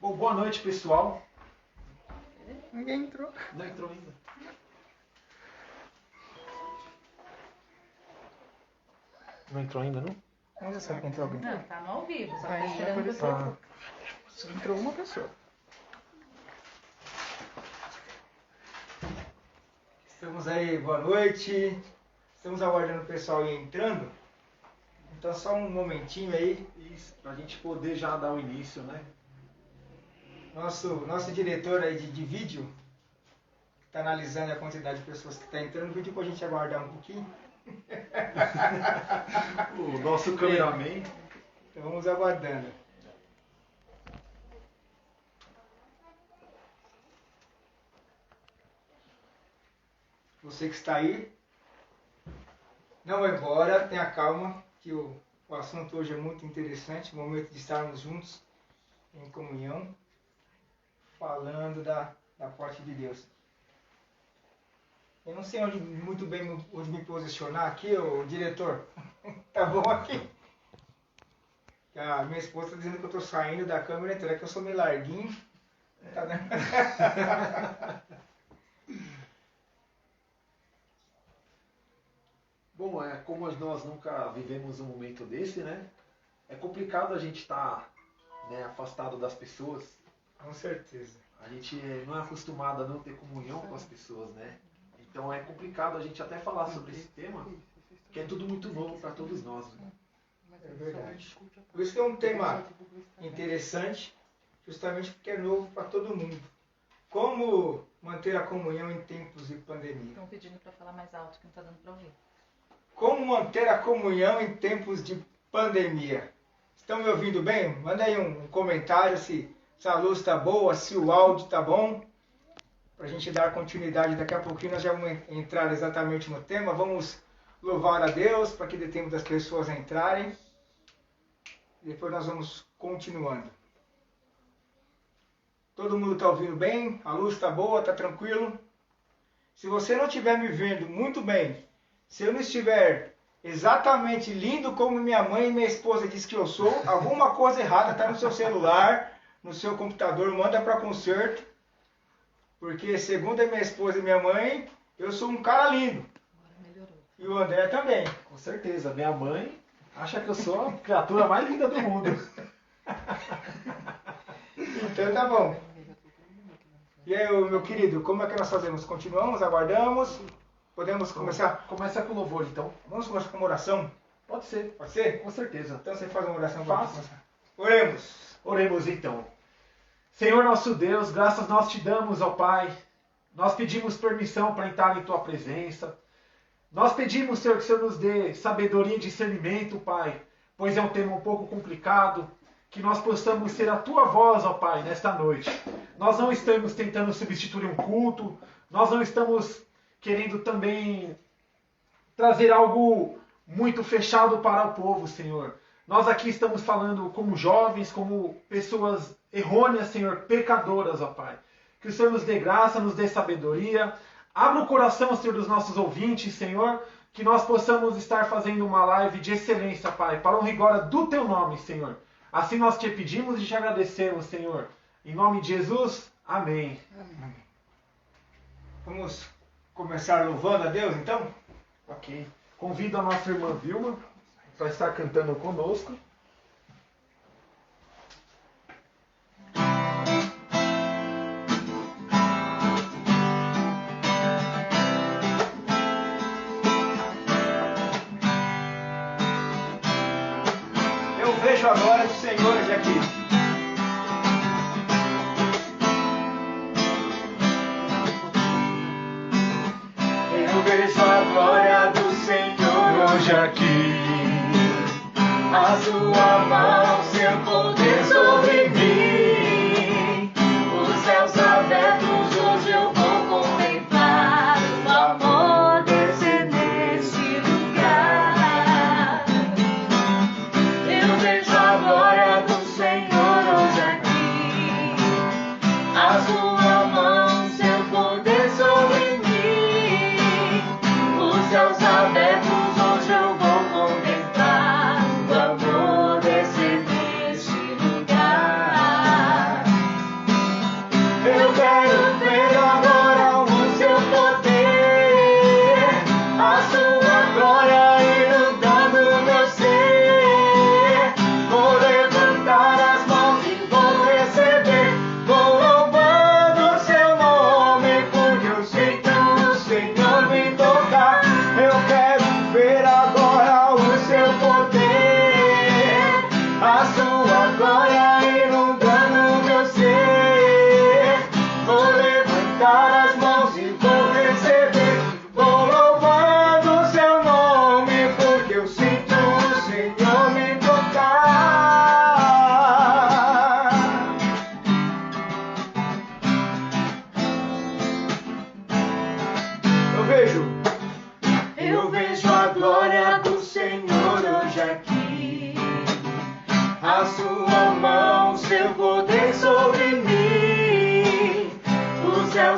Bom, boa noite, pessoal. Ninguém entrou. Não entrou ainda. Não entrou ainda, não? Onde você que entrou alguém? Não, tá no ao vivo, só Ah, tá esperando você. Entrou uma pessoa. Estamos aí, boa noite. Estamos aguardando o pessoal ir entrando. Então só um momentinho aí. Isso, pra gente poder já dar o início, né? Nosso diretor aí de vídeo está analisando a quantidade de pessoas que está entrando. Pediu para a gente aguardar um pouquinho. O nosso cameraman. Então vamos aguardando. Você que está aí, não vai embora, tenha calma, que o assunto hoje é muito interessante, o momento de estarmos juntos em comunhão, falando da parte de Deus. Eu não sei muito bem onde me posicionar aqui, o diretor. Tá bom aqui? A minha esposa está dizendo que eu estou saindo da câmera, então é que eu sou meio larguinho. Tá dando... Bom, como nós nunca vivemos um momento desse, né? É complicado a gente estar afastado das pessoas. Com certeza. A gente não é acostumado a não ter comunhão com as pessoas, né? Então é complicado a gente até falar sobre esse tema, que é tudo muito novo para todos nós. Né? É verdade. Por isso que é um tema interessante, justamente porque é novo para todo mundo. Como manter a comunhão em tempos de pandemia? Estão pedindo para falar mais alto, que não está dando para ouvir. Como manter a comunhão em tempos de pandemia? Estão me ouvindo bem? Manda aí um comentário se a luz está boa, se o áudio está bom. Para a gente dar continuidade, daqui a pouquinho nós já vamos entrar exatamente no tema. Vamos louvar a Deus para que dê tempo das pessoas entrarem. Depois nós vamos continuando. Todo mundo está ouvindo bem? A luz está boa? Está tranquilo? Se você não estiver me vendo muito bem, se eu não estiver exatamente lindo como minha mãe e minha esposa diz que eu sou, alguma coisa errada está no seu celular, no seu computador, manda para conserto. Porque segundo a minha esposa e minha mãe, eu sou um cara lindo. Agora melhorou. E o André também. Com certeza. Minha mãe acha que eu sou a criatura mais linda do mundo. Então tá bom. E aí, meu querido, como é que nós fazemos? Continuamos, aguardamos? Podemos começar? Começa com louvor, então. Vamos começar com uma oração? Pode ser. Pode ser? Com certeza. Então você faz uma oração para Faço. começar. Oremos. Oremos então. Senhor nosso Deus, graças nós te damos, ó Pai. Nós pedimos permissão para entrar em Tua presença. Nós pedimos, Senhor, que o Senhor nos dê sabedoria e discernimento, Pai, pois é um tema um pouco complicado, que nós possamos ser a Tua voz, ó Pai, nesta noite. Nós não estamos tentando substituir um culto, nós não estamos querendo também trazer algo muito fechado para o povo, Senhor. Nós aqui estamos falando como jovens, como pessoas errôneas, Senhor, pecadoras, ó Pai. Que o Senhor nos dê graça, nos dê sabedoria. Abra o coração, Senhor, dos nossos ouvintes, Senhor, que nós possamos estar fazendo uma live de excelência, Pai, para honra e glória do Teu nome, Senhor. Assim nós te pedimos e te agradecemos, Senhor. Em nome de Jesus, amém. Amém. Vamos começar louvando a Deus, então? Ok. Convido a nossa irmã Vilma para estar cantando conosco. Eu vejo a glória do Senhor hoje aqui. Eu vejo a glória do Senhor hoje aqui. A sua mão, seu poder sobre mim. Os céus abertos, hoje eu vou contemplar o amor descer neste lugar. Eu vejo a glória do Senhor hoje aqui. A sua mão, seu poder sobre mim. Os céus abertos, hoje eu vou contemplar o amor descer neste lugar.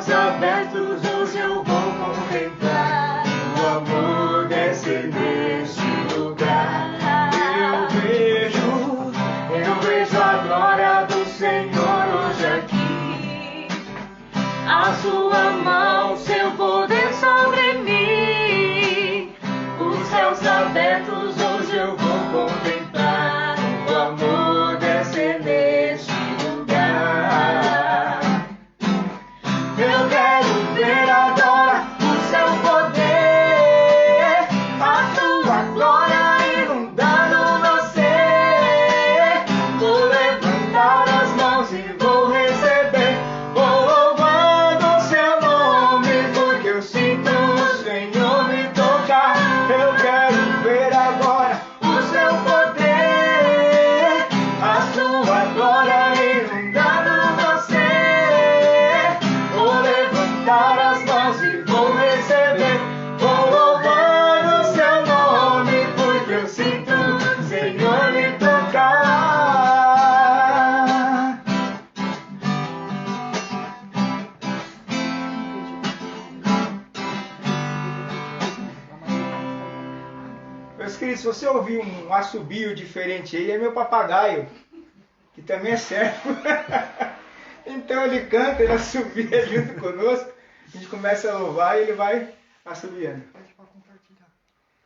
céus abertos hoje eu vou contemplar o amor descer neste lugar. Eu vejo a glória do Senhor hoje aqui, a sua mão, seu poder sobre mim. Os céus abertos hoje eu vou contemplar o amor descer neste lugar. Eu quero ver agora o seu poder, a sua glória inundando você. Vou levantar as mãos e vou receber, vou louvando o seu nome, porque eu sinto o Senhor me tocar. Eu quero ver agora o seu poder, a sua glória inundando você. Vou levantar as mãos e vou receber, vou louvando o seu nome, porque eu sinto o Senhor me tocar. Meus queridos, se você ouvir um assobio diferente aí, é meu papagaio, que também é servo. Então ele canta, ele assobia junto conosco, a gente começa a louvar e ele vai assobiando.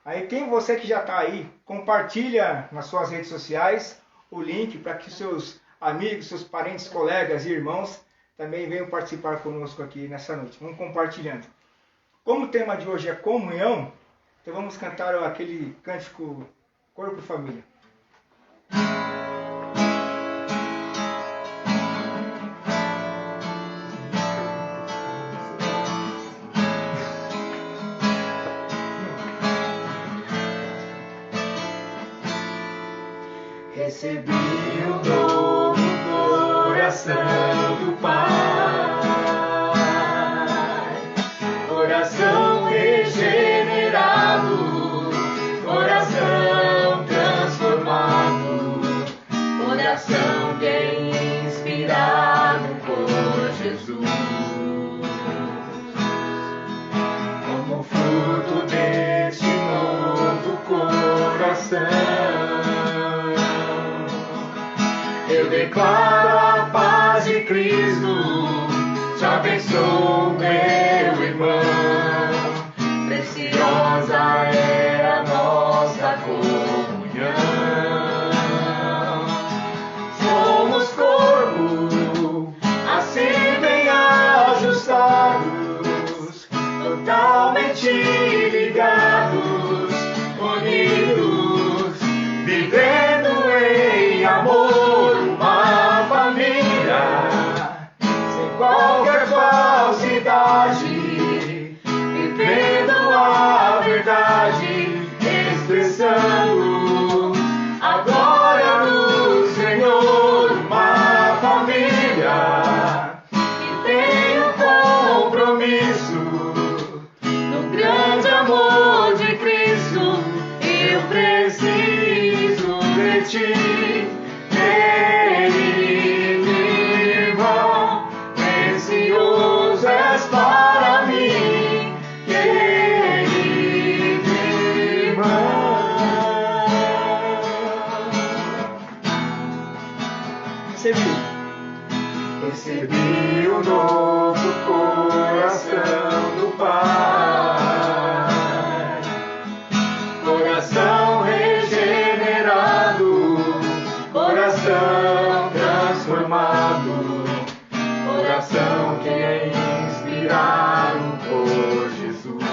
Aí você que já está aí, compartilha nas suas redes sociais o link para que seus amigos, seus parentes, colegas e irmãos também venham participar conosco aqui nessa noite. Vamos compartilhando. Como o tema de hoje é comunhão, então vamos cantar aquele cântico Corpo e Família. Recebi um novo coração do Pai, coração regenerado, coração transformado, coração que é inspirado por Jesus. Como fruto deste novo coração, eu declaro a paz de Cristo, te abençoo, meu irmão. Preciosa é a nossa comunhão. Somos corpo, assim bem ajustados, totalmente ligados, unidos, vivendo em amor, uma família, sem qualquer falsidade, vivendo a verdade, expressando a glória do Senhor, uma família que tem um compromisso no grande amor de Cristo. Eu preciso de ti, querido irmão, precioso és para mim, querido irmão. Recebi um novo coração do Pai, coração regenerado, coração transformado, coração que é inspirado por Jesus.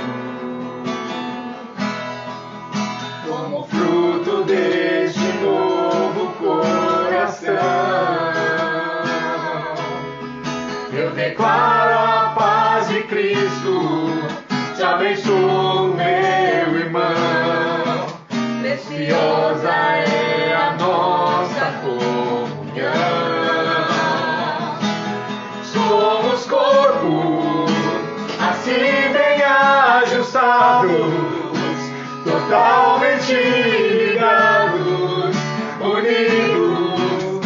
Como fruto deste novo coração, eu declaro a paz de Cristo, te abençoo, meu irmão. Preciosa é a nossa comunhão. Somos corpo, assim bem ajustados, totalmente ligados, unidos,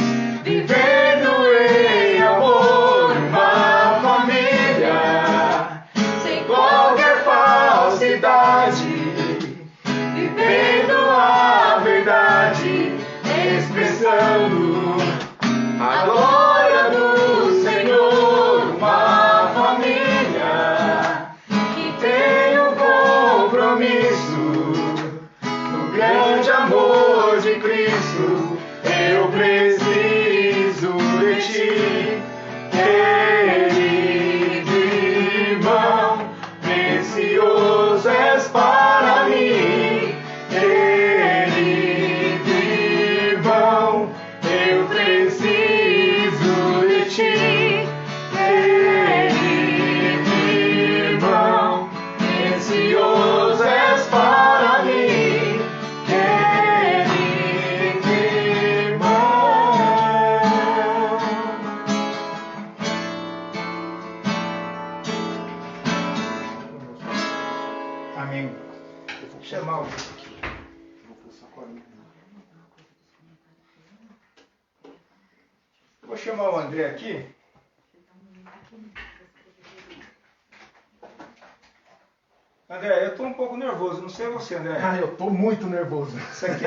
vivendo em amor, uma família chamar o... Eu vou chamar o André aqui. André, eu estou um pouco nervoso, não sei você, André. Ah, eu tô muito nervoso. Isso aqui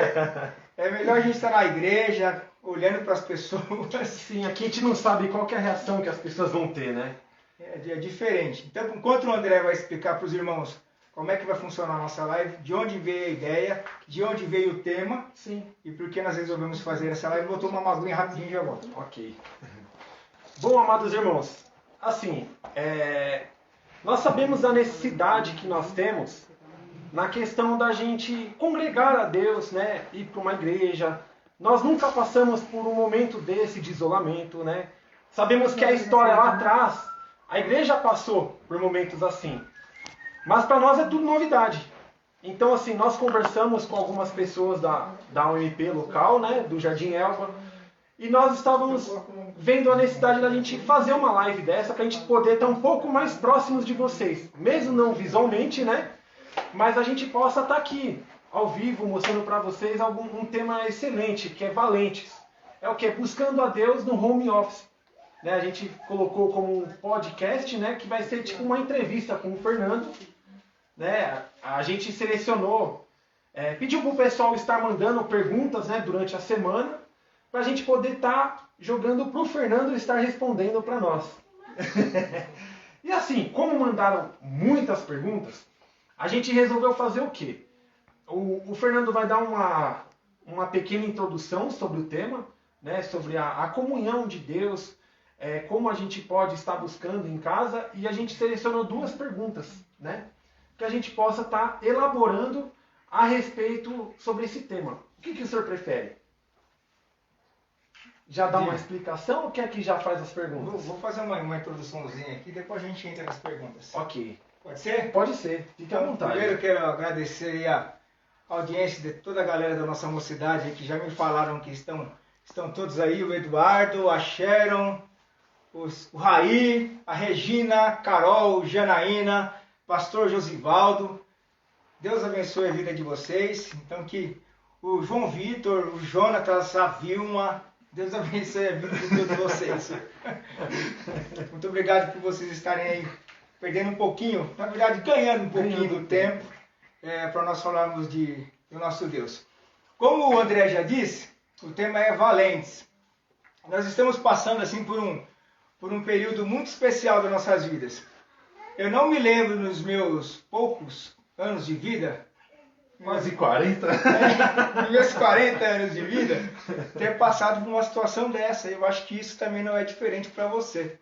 é melhor a gente estar na igreja, olhando para as pessoas. Sim, aqui a gente não sabe qual que é a reação que as pessoas vão ter, né? É diferente. Então, enquanto o André vai explicar para os irmãos como é que vai funcionar a nossa live, de onde veio a ideia, de onde veio o tema, Sim. e por que nós resolvemos fazer essa live, eu vou tomar uma aguinha rapidinho e já volto. Ok. Bom, amados irmãos, assim, nós sabemos a necessidade que nós temos na questão da gente congregar a Deus, né? Ir para uma igreja. Nós nunca passamos por um momento desse de isolamento, né? Sabemos que a história lá atrás, a igreja passou por momentos assim. Mas para nós é tudo novidade. Então, assim, nós conversamos com algumas pessoas da UMP local, né? Do Jardim Elba. E nós estávamos vendo a necessidade da gente fazer uma live dessa para a gente poder estar um pouco mais próximos de vocês. Mesmo não visualmente, né? Mas a gente possa estar aqui, ao vivo, mostrando para vocês um tema excelente, que é Valentes. É o que? Buscando a Deus no home office. Né? A gente colocou como um podcast, né? Que vai ser tipo uma entrevista com o Fernando. Né? A gente selecionou, pediu para o pessoal estar mandando perguntas, né, durante a semana, para a gente poder estar jogando para o Fernando estar respondendo para nós. E assim, como mandaram muitas perguntas, a gente resolveu fazer o quê? O Fernando vai dar uma pequena introdução sobre o tema, né, sobre a comunhão de Deus, como a gente pode estar buscando em casa, e a gente selecionou 2 perguntas, né, que a gente possa estar elaborando a respeito sobre esse tema. O que o senhor prefere? Já dá uma explicação ou quer que já faz as perguntas? Vou fazer uma introduçãozinha aqui, depois a gente entra nas perguntas. Ok. Pode ser? Pode ser, fique à vontade. Primeiro eu quero agradecer aí a audiência de toda a galera da nossa mocidade que já me falaram que estão todos aí, o Eduardo, a Sharon, o Raí, a Regina, Carol, Janaína, Pastor Josivaldo. Deus abençoe a vida de vocês. Então que o João Vitor, o Jonatas, a Vilma, Deus abençoe a vida de todos vocês. Muito obrigado por vocês estarem aí perdendo um pouquinho, na verdade ganhando um pouquinho do tempo para nós falarmos do nosso Deus. Como o André já disse, o tema é Valentes. Nós estamos passando assim por um período muito especial das nossas vidas. Eu não me lembro nos meus poucos anos de vida, quase 40, nos meus 40 anos de vida, ter passado por uma situação dessa. Eu acho que isso também não é diferente para você.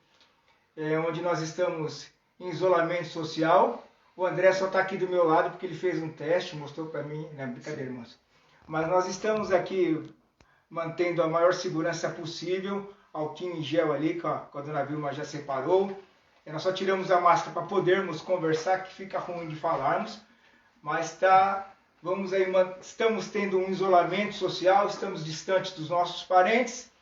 Onde nós estamos em isolamento social. O André só está aqui do meu lado porque ele fez um teste, mostrou para mim, não é brincadeira, irmãos. Mas nós estamos aqui mantendo a maior segurança possível, álcool em gel ali, que a dona Vilma já separou. Nós só tiramos a máscara para podermos conversar, que fica ruim de falarmos. Mas estamos tendo um isolamento social, estamos distantes dos nossos parentes,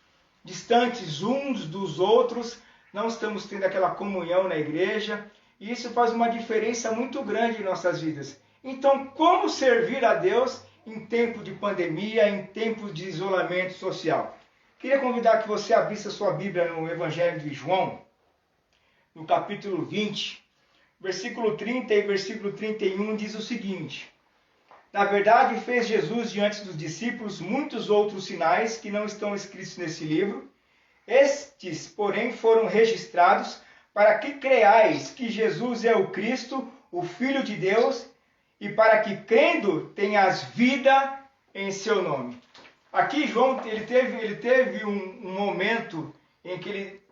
distantes uns dos outros, não estamos tendo aquela comunhão na igreja, e isso faz uma diferença muito grande em nossas vidas. Então, como servir a Deus em tempo de pandemia, em tempo de isolamento social? Queria convidar que você abrisse a sua Bíblia no Evangelho de João, no capítulo 20, versículo 30 e versículo 31, diz o seguinte: Na verdade, fez Jesus diante dos discípulos muitos outros sinais que não estão escritos nesse livro. Estes, porém, foram registrados para que creais que Jesus é o Cristo, o Filho de Deus, e para que, crendo, tenhas vida em seu nome. Aqui, João, ele teve um momento em que ele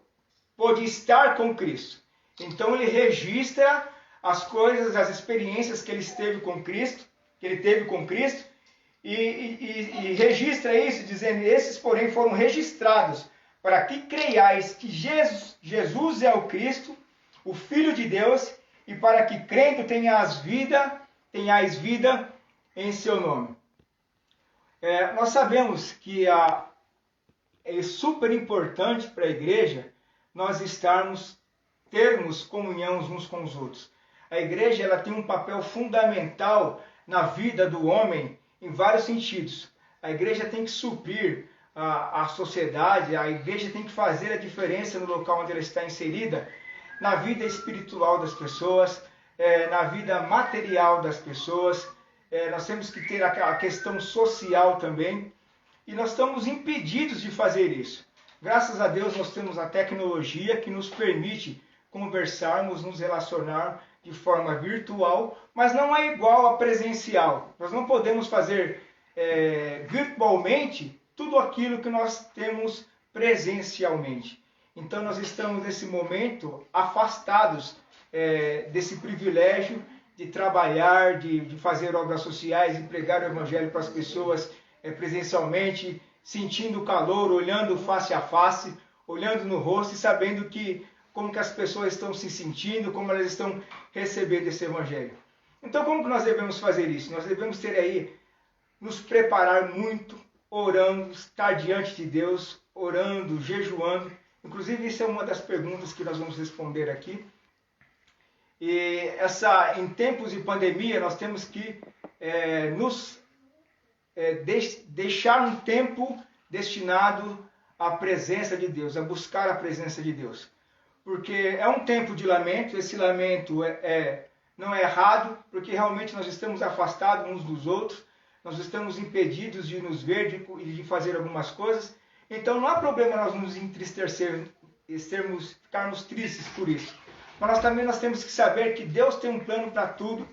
pôde estar com Cristo. Então, ele registra as coisas, as experiências que ele teve com Cristo, e registra isso, dizendo: esses, porém, foram registrados para que creiais que Jesus é o Cristo, o Filho de Deus, e para que, crendo, tenhais vida em seu nome. Nós sabemos que é super importante para a igreja nós termos comunhão uns com os outros. A igreja ela tem um papel fundamental na vida do homem em vários sentidos. A igreja tem que suprir a sociedade, a igreja tem que fazer a diferença no local onde ela está inserida, na vida espiritual das pessoas, na vida material das pessoas. Nós temos que ter a questão social também, e nós estamos impedidos de fazer isso. Graças a Deus nós temos a tecnologia que nos permite conversarmos, nos relacionar de forma virtual, mas não é igual a presencial. Nós não podemos fazer virtualmente tudo aquilo que nós temos presencialmente. Então nós estamos nesse momento afastados desse privilégio de trabalhar, de fazer obras sociais, de pregar o evangelho para as pessoas presencialmente, sentindo o calor, olhando face a face, olhando no rosto e sabendo como que as pessoas estão se sentindo, como elas estão recebendo esse evangelho. Então como que nós devemos fazer isso? Nós devemos ter aí, nos preparar muito, orando, estar diante de Deus, orando, jejuando. Inclusive isso é uma das perguntas que nós vamos responder aqui. E em tempos de pandemia nós temos que deixar um tempo destinado à presença de Deus, a buscar a presença de Deus. Porque é um tempo de lamento, esse lamento não é errado, porque realmente nós estamos afastados uns dos outros, nós estamos impedidos de nos ver e de fazer algumas coisas. Então não há problema nós nos entristecermos, ficarmos tristes por isso. Mas nós temos que saber que Deus tem um plano para tudo,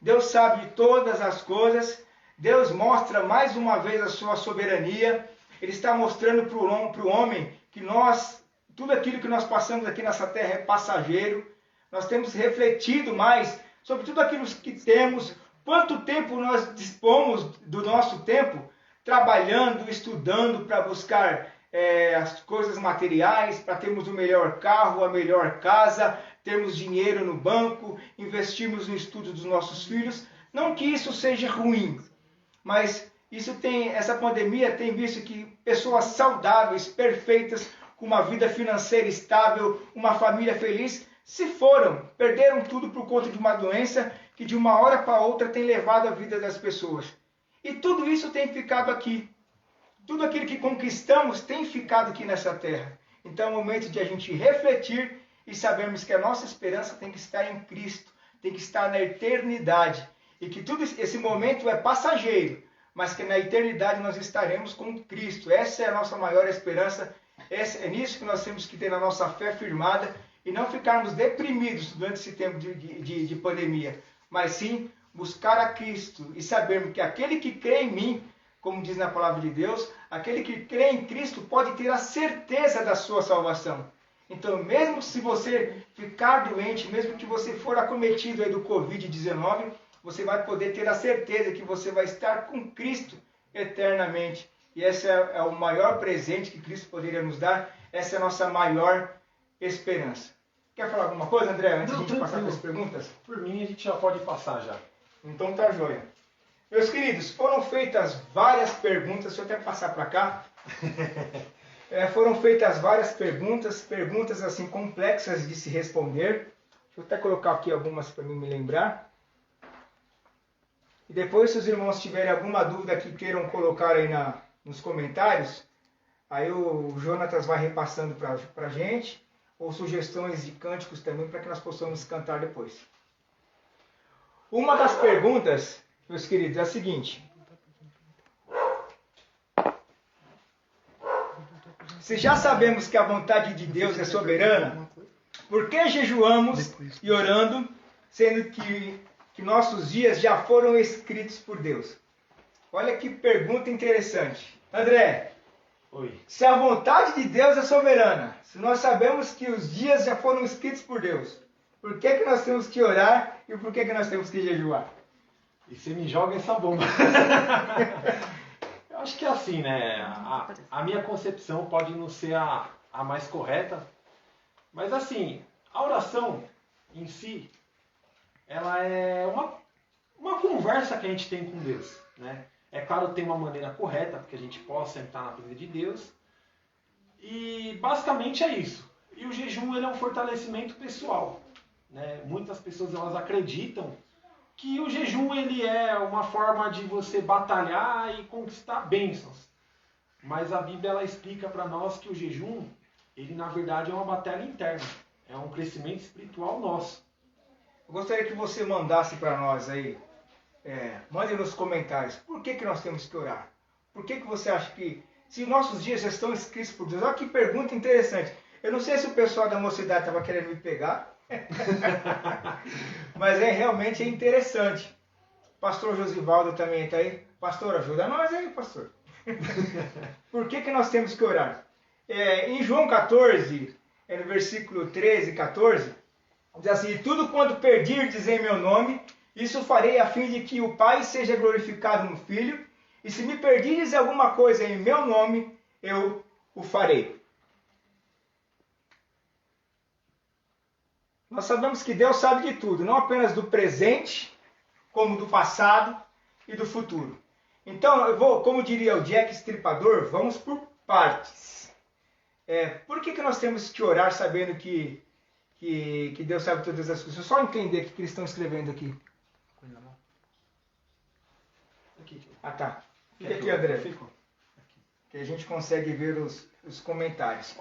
Deus sabe de todas as coisas, Deus mostra mais uma vez a sua soberania, Ele está mostrando para o homem que tudo aquilo que nós passamos aqui nessa terra é passageiro. Nós temos refletido mais sobre tudo aquilo que temos, quanto tempo nós dispomos do nosso tempo trabalhando, estudando para buscar as coisas materiais, para termos o melhor carro, a melhor casa, termos dinheiro no banco, investirmos no estudo dos nossos filhos. Não que isso seja ruim, mas essa pandemia tem visto que pessoas saudáveis, perfeitas, com uma vida financeira estável, uma família feliz, perderam tudo por conta de uma doença que de uma hora para outra tem levado a vida das pessoas. E tudo isso tem ficado aqui. Tudo aquilo que conquistamos tem ficado aqui nessa terra. Então é o momento de a gente refletir e sabermos que a nossa esperança tem que estar em Cristo, tem que estar na eternidade. E que todo esse momento é passageiro, mas que na eternidade nós estaremos com Cristo. Essa é a nossa maior esperança. É nisso que nós temos que ter a nossa fé firmada e não ficarmos deprimidos durante esse tempo de pandemia, mas sim buscar a Cristo e sabermos que aquele que crê em mim, como diz na palavra de Deus, aquele que crê em Cristo pode ter a certeza da sua salvação. Então, mesmo se você ficar doente, mesmo que você for acometido aí do Covid-19, você vai poder ter a certeza que você vai estar com Cristo eternamente. E esse é o maior presente que Cristo poderia nos dar. Essa é a nossa maior esperança. Quer falar alguma coisa, André, antes de a gente passar para as perguntas? Por mim, a gente já pode passar já. Então tá joia. Meus queridos, foram feitas várias perguntas. Deixa eu até passar para cá. Foram feitas várias perguntas assim complexas de se responder. Deixa eu até colocar aqui algumas para mim me lembrar. E depois, se os irmãos tiverem alguma dúvida que queiram colocar aí nos comentários, aí o Jonatas vai repassando para a gente, ou sugestões de cânticos também, para que nós possamos cantar depois. Uma das perguntas, meus queridos, é a seguinte. Se já sabemos que a vontade de Deus é soberana, por que jejuamos e orando, sendo que nossos dias já foram escritos por Deus? Olha que pergunta interessante. André, Oi. Se a vontade de Deus é soberana, se nós sabemos que os dias já foram escritos por Deus, por que nós temos que orar e por que nós temos que jejuar? E você me joga essa bomba. Eu acho que é assim, né? A minha concepção pode não ser a mais correta, mas assim, a oração em si, ela é uma conversa que a gente tem com Deus, né? É claro, tem uma maneira correta para que a gente possa entrar na presença de Deus. E basicamente é isso. E o jejum ele é um fortalecimento pessoal, né? Muitas pessoas elas acreditam que o jejum ele é uma forma de você batalhar e conquistar bênçãos. Mas a Bíblia ela explica para nós que o jejum, ele na verdade é uma batalha interna. É um crescimento espiritual nosso. Eu gostaria que você mandasse para nós aí, mande nos comentários, por que nós temos que orar? Por que você acha que, se nossos dias já estão escritos por Deus, olha que pergunta interessante. Eu não sei se o pessoal da mocidade estava querendo me pegar, mas realmente é interessante. Pastor Josivaldo também está aí. Pastor, ajuda nós aí, pastor. Por que nós temos que orar? Em João 14, no versículo 13 e 14, diz assim: tudo quanto perdirdes em meu nome, isso farei a fim de que o Pai seja glorificado no Filho, e se me perdirdes alguma coisa em meu nome, eu o farei. Nós sabemos que Deus sabe de tudo, não apenas do presente, como do passado e do futuro. Então, eu vou, como diria o Jack Stripador, vamos por partes. Por que nós temos que orar sabendo que Deus sabe todas as coisas? Só entender o que eles estão escrevendo aqui. Ah, tá. Fica aqui, André. Que a gente consegue ver os comentários.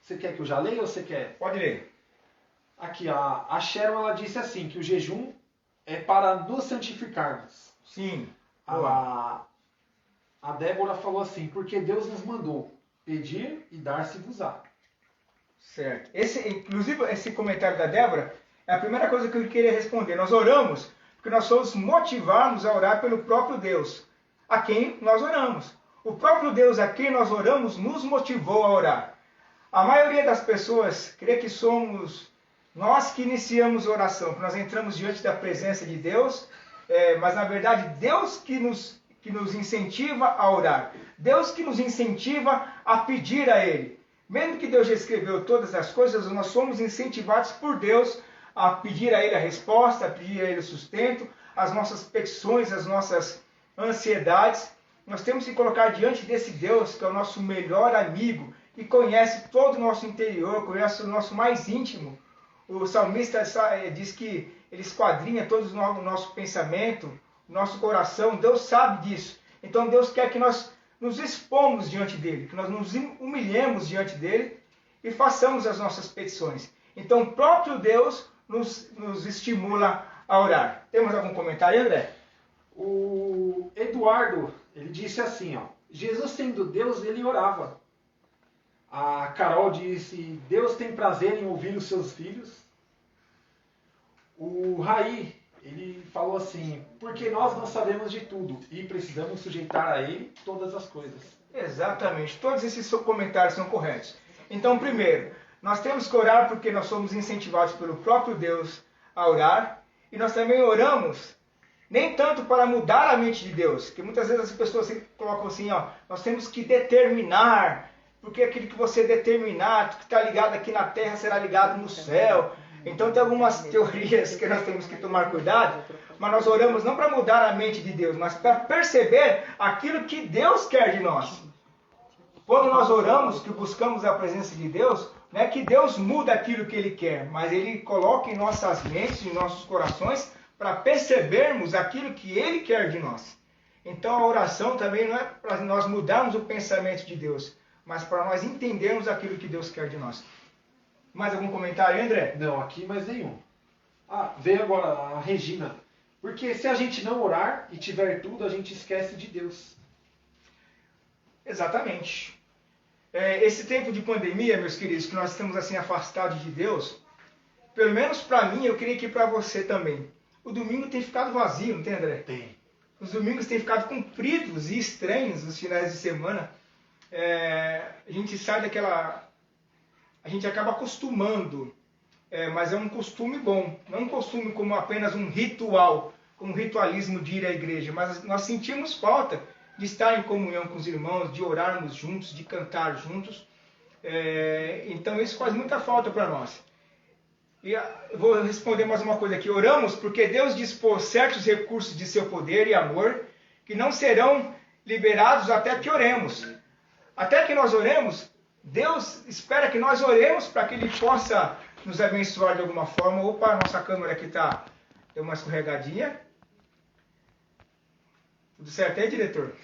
Você quer que eu já leia ou você quer? Pode ler. Aqui, a Sharon ela disse assim, que o jejum é para nos santificarmos. Sim. A Débora falou assim, porque Deus nos mandou pedir e dar-se-vos-á. Certo. Inclusive, esse comentário da Débora é a primeira coisa que eu queria responder. Nós oramos porque nós somos motivados a orar pelo próprio Deus, a quem nós oramos. O próprio Deus a quem nós oramos nos motivou a orar. A maioria das pessoas crê que somos nós que iniciamos a oração, que nós entramos diante da presença de Deus, mas na verdade Deus que nos incentiva a orar. Deus que nos incentiva a pedir a Ele. Mesmo que Deus já escreveu todas as coisas, nós somos incentivados por Deus a pedir a Ele a resposta, a pedir a Ele o sustento, as nossas petições, as nossas ansiedades. Nós temos que colocar diante desse Deus, que é o nosso melhor amigo, que conhece todo o nosso interior, conhece o nosso mais íntimo. O salmista diz que ele esquadrinha todo o nosso pensamento, o nosso coração. Deus sabe disso. Então Deus quer que nós nos expomos diante dele, que nós nos humilhemos diante dele e façamos as nossas petições. Então o próprio Deus nos estimula a orar. Temos algum comentário, André? O Eduardo, ele disse assim, Jesus sendo Deus, ele orava. A Carol disse, Deus tem prazer em ouvir os seus filhos. O Raí, ele falou assim, porque nós não sabemos de tudo e precisamos sujeitar a Ele todas as coisas. Exatamente, todos esses comentários são corretos. Então, primeiro, nós temos que orar porque nós somos incentivados pelo próprio Deus a orar. E nós também oramos, nem tanto para mudar a mente de Deus, que muitas vezes as pessoas colocam assim, nós temos que determinar, porque aquilo que você determinar, que está ligado aqui na terra, será ligado no céu. Então tem algumas teorias que nós temos que tomar cuidado, mas nós oramos não para mudar a mente de Deus, mas para perceber aquilo que Deus quer de nós. Quando nós oramos, que buscamos a presença de Deus, não é que Deus muda aquilo que Ele quer, mas Ele coloca em nossas mentes, em nossos corações, para percebermos aquilo que Ele quer de nós. Então a oração também não é para nós mudarmos o pensamento de Deus, mas para nós entendermos aquilo que Deus quer de nós. Mais algum comentário, André? Não, aqui mais nenhum. Veio agora a Regina. Porque se a gente não orar e tiver tudo, a gente esquece de Deus. Exatamente. Esse tempo de pandemia, meus queridos, que nós estamos assim afastados de Deus, pelo menos para mim, eu creio que para você também. O domingo tem ficado vazio, não tem, André? Tem. Os domingos têm ficado compridos e estranhos nos finais de semana. A gente sai daquela... A gente acaba acostumando, mas é um costume bom. Não um costume como apenas um ritual, como um ritualismo de ir à igreja. Mas nós sentimos falta de estar em comunhão com os irmãos, de orarmos juntos, de cantar juntos. Então isso faz muita falta para nós. E eu vou responder mais uma coisa aqui. Oramos porque Deus dispôs certos recursos de seu poder e amor que não serão liberados até que oremos. Até que nós oremos, Deus espera que nós oremos para que Ele possa nos abençoar de alguma forma. Opa, a nossa câmera aqui está Deu uma escorregadinha. Tudo certo aí, diretor?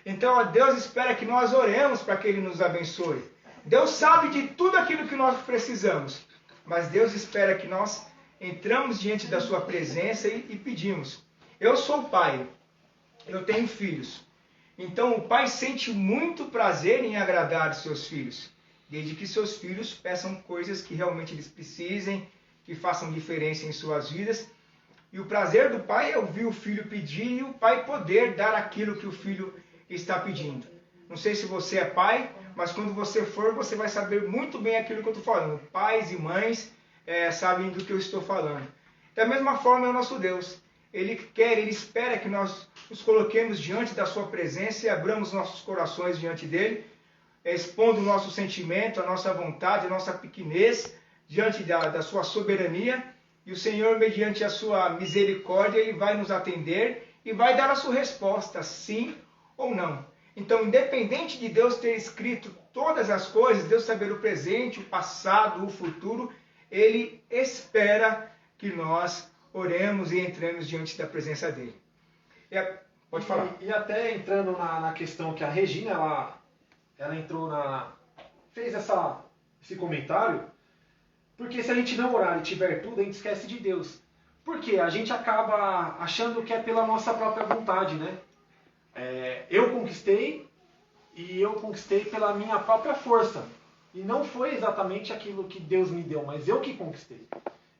Então, ó, Deus espera que nós oremos para que Ele nos abençoe. Deus sabe de tudo aquilo que nós precisamos. Mas Deus espera que nós entramos diante da sua presença e pedimos. Eu sou pai. Eu tenho filhos. Então, o pai sente muito prazer em agradar os seus filhos. Desde que seus filhos peçam coisas que realmente eles precisem, que façam diferença em suas vidas. E o prazer do pai é ouvir o filho pedir e o pai poder dar aquilo que o filho está pedindo. Não sei se você é pai, mas quando você for, você vai saber muito bem aquilo que eu estou falando. Pais e mães sabem do que eu estou falando. Da mesma forma é o nosso Deus. Ele quer, Ele espera que nós nos coloquemos diante da sua presença e abramos nossos corações diante dele, expondo o nosso sentimento, a nossa vontade, a nossa pequenez diante da sua soberania. E o Senhor, mediante a sua misericórdia, Ele vai nos atender e vai dar a sua resposta, sim ou não. Então, independente de Deus ter escrito todas as coisas, Deus saber o presente, o passado, o futuro, Ele espera que nós oremos e entremos diante da presença dEle. Pode falar. E até entrando na questão que a Regina, ela entrou fez esse comentário, porque se a gente não orar e tiver tudo, a gente esquece de Deus. Porque a gente acaba achando que é pela nossa própria vontade, né? Eu conquistei e eu conquistei pela minha própria força. E não foi exatamente aquilo que Deus me deu, mas eu que conquistei.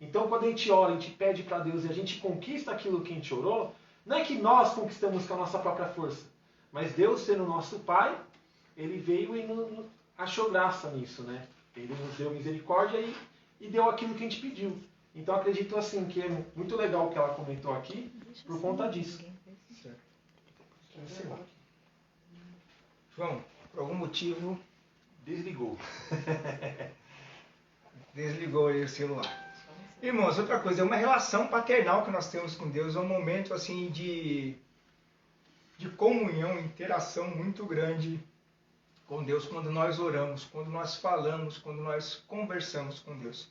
Então quando a gente ora, a gente pede para Deus e a gente conquista aquilo que a gente orou, não é que nós conquistamos com a nossa própria força, mas Deus, sendo nosso Pai, Ele veio e achou graça nisso, né? Ele nos deu misericórdia e deu aquilo que a gente pediu. Então acredito assim que é muito legal o que ela comentou aqui, por conta disso. João, por algum motivo, Desligou. desligou aí o celular. Irmãos, outra coisa, é uma relação paternal que nós temos com Deus, é um momento assim de comunhão, interação muito grande com Deus quando nós oramos, quando nós falamos, quando nós conversamos com Deus.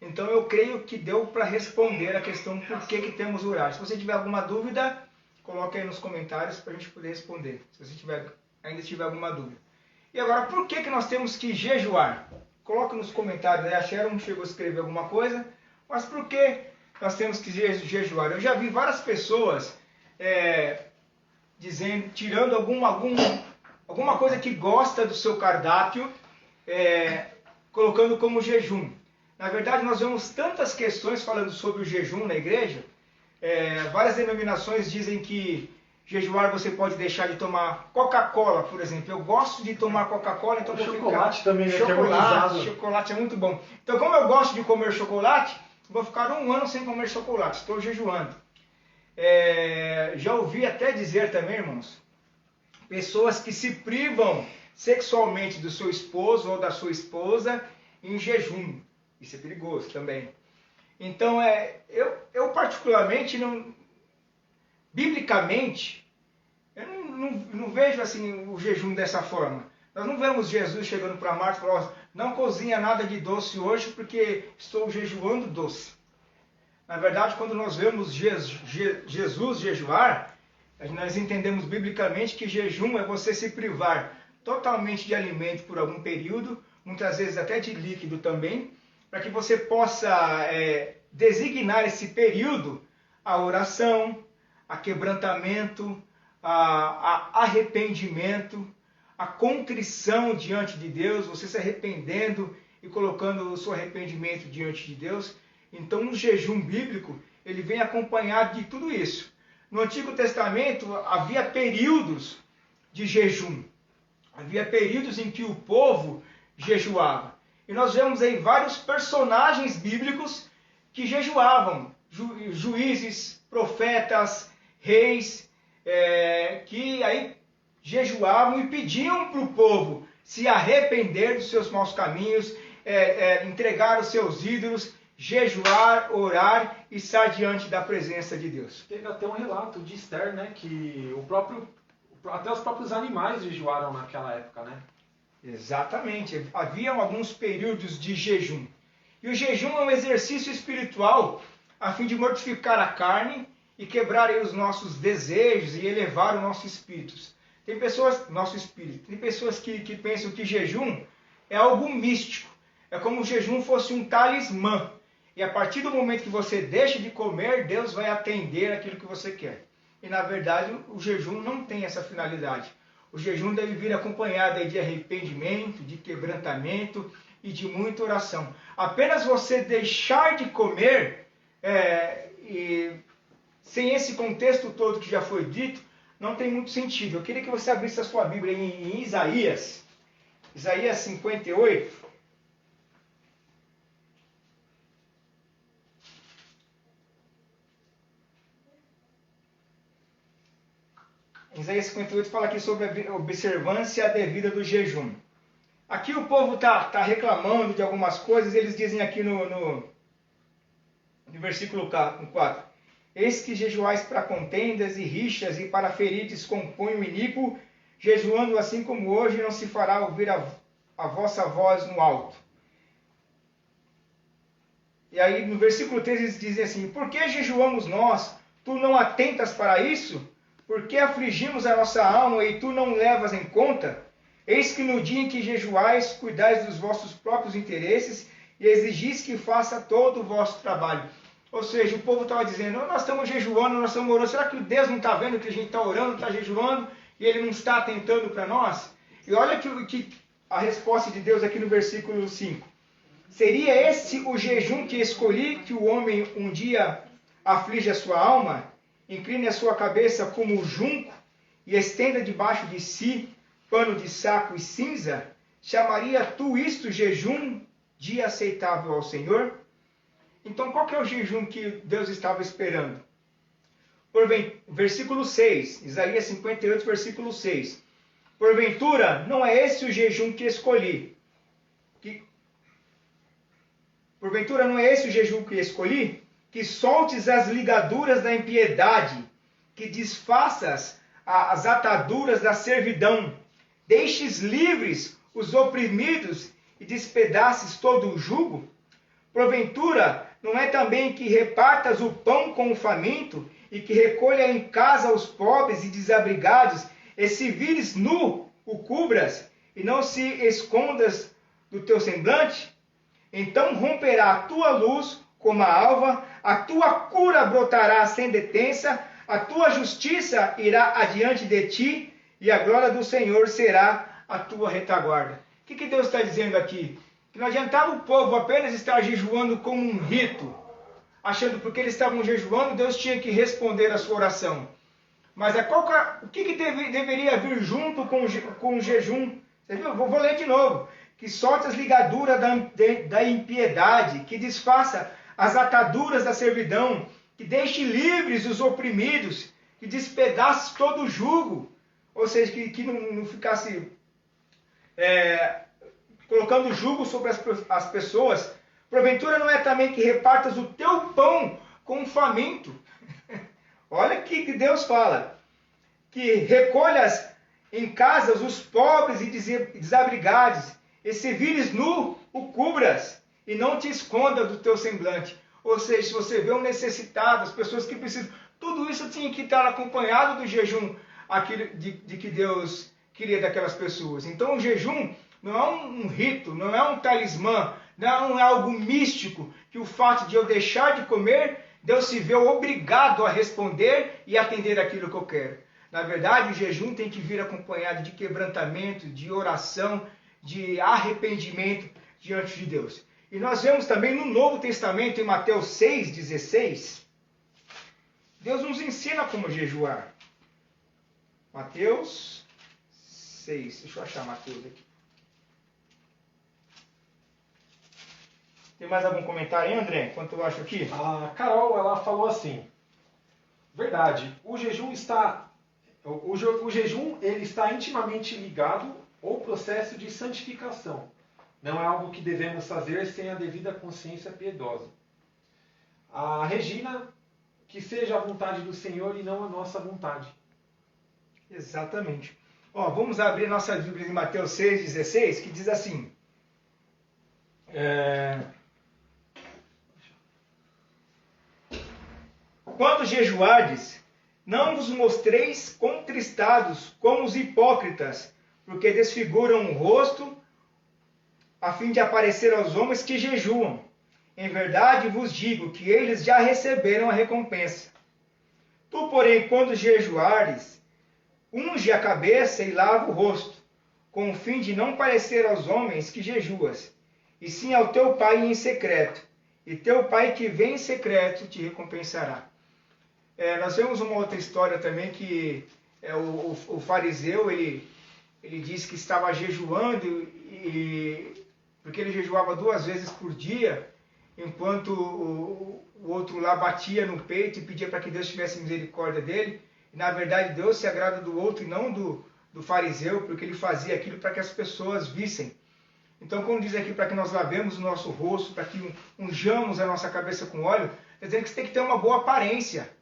Então eu creio que deu para responder a questão por que temos orado. Se você tiver alguma dúvida, coloque aí nos comentários para a gente poder responder, se você ainda tiver alguma dúvida. E agora, por que nós temos que jejuar? Coloque nos comentários, né? A Sharon chegou a escrever alguma coisa, mas por que nós temos que jejuar? Eu já vi várias pessoas dizendo, tirando alguma coisa que gosta do seu cardápio, colocando como jejum. Na verdade, nós vemos tantas questões falando sobre o jejum na igreja. Várias denominações dizem que jejuar você pode deixar de tomar Coca-Cola, por exemplo. Eu gosto de tomar Coca-Cola, então chocolate também, né? Chocolate é muito bom. Então, como eu gosto de comer chocolate, vou ficar 1 ano sem comer chocolate. Estou jejuando. Já ouvi até dizer também, irmãos, pessoas que se privam sexualmente do seu esposo ou da sua esposa em jejum. Isso é perigoso também. Então, eu particularmente, biblicamente, eu não vejo assim o jejum dessa forma. Nós não vemos Jesus chegando para Marta e falando, não cozinha nada de doce hoje porque estou jejuando doce. Na verdade, quando nós vemos Jesus jejuar, nós entendemos biblicamente que jejum é você se privar totalmente de alimento por algum período, muitas vezes até de líquido também, para que você possa designar esse período a oração, a quebrantamento, a arrependimento, a contrição diante de Deus, você se arrependendo e colocando o seu arrependimento diante de Deus. Então, o jejum bíblico, ele vem acompanhado de tudo isso. No Antigo Testamento, havia períodos de jejum. Havia períodos em que o povo jejuava. E nós vemos aí vários personagens bíblicos que jejuavam. Juízes, profetas, reis, que aí jejuavam e pediam para o povo se arrepender dos seus maus caminhos, entregar os seus ídolos, jejuar, orar e estar diante da presença de Deus. Teve até um relato de Esther, né, que até os próprios animais jejuaram naquela época, né? Exatamente. Haviam alguns períodos de jejum. E o jejum é um exercício espiritual a fim de mortificar a carne e quebrar aí os nossos desejos e elevar o nosso espírito. Tem pessoas que pensam que jejum é algo místico. É como se o jejum fosse um talismã. E a partir do momento que você deixa de comer, Deus vai atender aquilo que você quer. E na verdade o jejum não tem essa finalidade. O jejum deve vir acompanhado de arrependimento, de quebrantamento e de muita oração. Apenas você deixar de comer, sem esse contexto todo que já foi dito, não tem muito sentido. Eu queria que você abrisse a sua Bíblia em Isaías 58. Isaías 58 fala aqui sobre a observância devida do jejum. Aqui o povo está reclamando de algumas coisas, eles dizem aqui no versículo 4. Eis que jejuais para contendas e rixas e para ferides com punho iníquo, jejuando assim como hoje não se fará ouvir a vossa voz no alto. E aí no versículo 3 eles dizem assim, por que jejuamos nós? Tu não atentas para isso? Por que afligimos a nossa alma e tu não levas em conta? Eis que no dia em que jejuais, cuidais dos vossos próprios interesses e exigis que faça todo o vosso trabalho. Ou seja, o povo estava dizendo, nós estamos jejuando, nós estamos orando, será que Deus não está vendo que a gente está orando, está jejuando e Ele não está atentando para nós? E olha que a resposta de Deus aqui no versículo 5. Seria esse o jejum que escolhi, que o homem um dia aflige a sua alma, incline a sua cabeça como o junco e estenda debaixo de si pano de saco e cinza? Chamaria tu isto jejum, dia aceitável ao Senhor? Então, qual que é o jejum que Deus estava esperando? Versículo 6, Isaías 58, versículo 6. Porventura, não é esse o jejum que escolhi? Porventura, não é esse o jejum que escolhi? Que soltes as ligaduras da impiedade, que desfaças as ataduras da servidão, deixes livres os oprimidos e despedaces todo o jugo? Porventura, não é também que repartas o pão com o faminto e que recolha em casa os pobres e desabrigados, e se vires nu, o cubras e não se escondas do teu semblante? Então romperá a tua luz como a alva, a tua cura brotará sem detença, a tua justiça irá adiante de ti, e a glória do Senhor será a tua retaguarda. O que Deus está dizendo aqui? Que não adiantava o povo apenas estar jejuando como um rito, achando porque eles estavam jejuando, Deus tinha que responder a sua oração. Mas o que deveria vir junto com o jejum? Você viu? Vou ler de novo. Que solte as ligaduras da impiedade, que desfaça as ataduras da servidão, que deixe livres os oprimidos, que despedace todo o jugo. Ou seja, que não ficasse colocando jugo sobre as pessoas. Porventura não é também que repartas o teu pão com o faminto? Olha o que Deus fala. Que recolhas em casas os pobres e desabrigados, e se vires nu, o cubras, e não te esconda do teu semblante. Ou seja, se você vê um necessitado, as pessoas que precisam, tudo isso tinha que estar acompanhado do jejum de que Deus queria daquelas pessoas. Então o jejum não é um rito, não é um talismã, não é algo místico, que o fato de eu deixar de comer, Deus se vê obrigado a responder e atender aquilo que eu quero. Na verdade, o jejum tem que vir acompanhado de quebrantamento, de oração, de arrependimento diante de Deus. E nós vemos também no Novo Testamento, em Mateus 6,16, Deus nos ensina como jejuar. Mateus 6, deixa eu achar Mateus aqui. Tem mais algum comentário aí, André, enquanto eu acho aqui? A Carol, ela falou assim, verdade, o jejum ele está intimamente ligado ao processo de santificação. Não é algo que devemos fazer sem a devida consciência piedosa. A Regina, que seja a vontade do Senhor e não a nossa vontade. Exatamente. Vamos abrir nossa Bíblia em Mateus 6,16, que diz assim. quando jejuardes, não vos mostreis contristados como os hipócritas, porque desfiguram o rosto, a fim de aparecer aos homens que jejuam. Em verdade vos digo que eles já receberam a recompensa. Tu, porém, quando jejuares, unge a cabeça e lava o rosto, com o fim de não parecer aos homens que jejuas, e sim ao teu Pai em secreto. E teu Pai que vem em secreto te recompensará. Nós vemos uma outra história também que o fariseu, ele disse que estava jejuando, porque ele jejuava 2 vezes por dia, enquanto o outro lá batia no peito e pedia para que Deus tivesse misericórdia dele. E, na verdade, Deus se agrada do outro e não do fariseu, porque ele fazia aquilo para que as pessoas vissem. Então, quando diz aqui para que nós lavemos o nosso rosto, para que unjamos a nossa cabeça com óleo, quer dizer que você tem que ter uma boa aparência.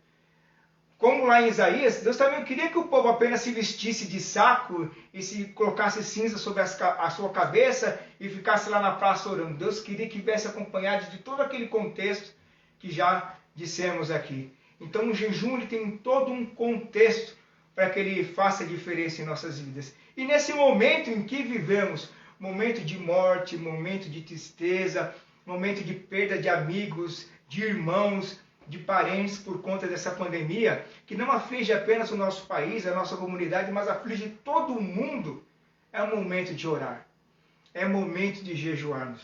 Como lá em Isaías, Deus também queria que o povo apenas se vestisse de saco e se colocasse cinza sobre a sua cabeça e ficasse lá na praça orando. Deus queria que viesse acompanhado de todo aquele contexto que já dissemos aqui. Então o jejum ele tem todo um contexto para que ele faça diferença em nossas vidas. E nesse momento em que vivemos, momento de morte, momento de tristeza, momento de perda de amigos, de irmãos, de parentes por conta dessa pandemia, que não aflige apenas o nosso país, a nossa comunidade, mas aflige todo o mundo, é um momento de orar. É momento de jejuarmos.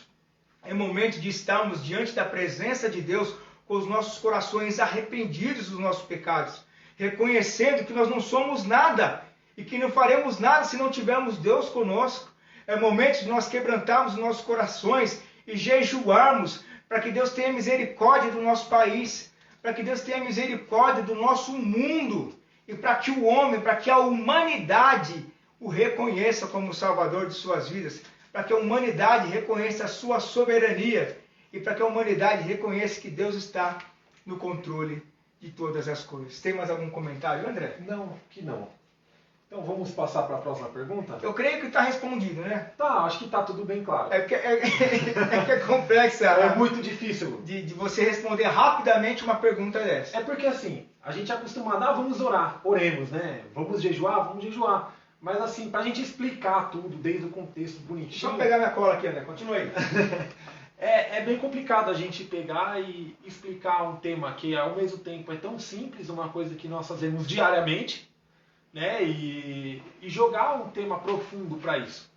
É momento de estarmos diante da presença de Deus com os nossos corações arrependidos dos nossos pecados, reconhecendo que nós não somos nada e que não faremos nada se não tivermos Deus conosco. É momento de nós quebrantarmos os nossos corações e jejuarmos para que Deus tenha misericórdia do nosso país, para que Deus tenha misericórdia do nosso mundo e para que o homem, para que a humanidade o reconheça como Salvador de suas vidas, para que a humanidade reconheça a sua soberania e para que a humanidade reconheça que Deus está no controle de todas as coisas. Tem mais algum comentário, André? Não, que não. Então vamos passar para a próxima pergunta? Eu creio que está respondido, né? Tá, acho que está tudo bem claro. É que é complexa. É muito difícil. De você responder rapidamente uma pergunta dessa. É porque assim, a gente é acostumado, vamos orar, oremos, né? Vamos jejuar. Mas assim, pra gente explicar tudo desde o contexto bonitinho... Deixa eu pegar minha cola aqui, André, continua aí. É bem complicado a gente pegar e explicar um tema que ao mesmo tempo é tão simples, uma coisa que nós fazemos diariamente, né? E jogar um tema profundo para isso.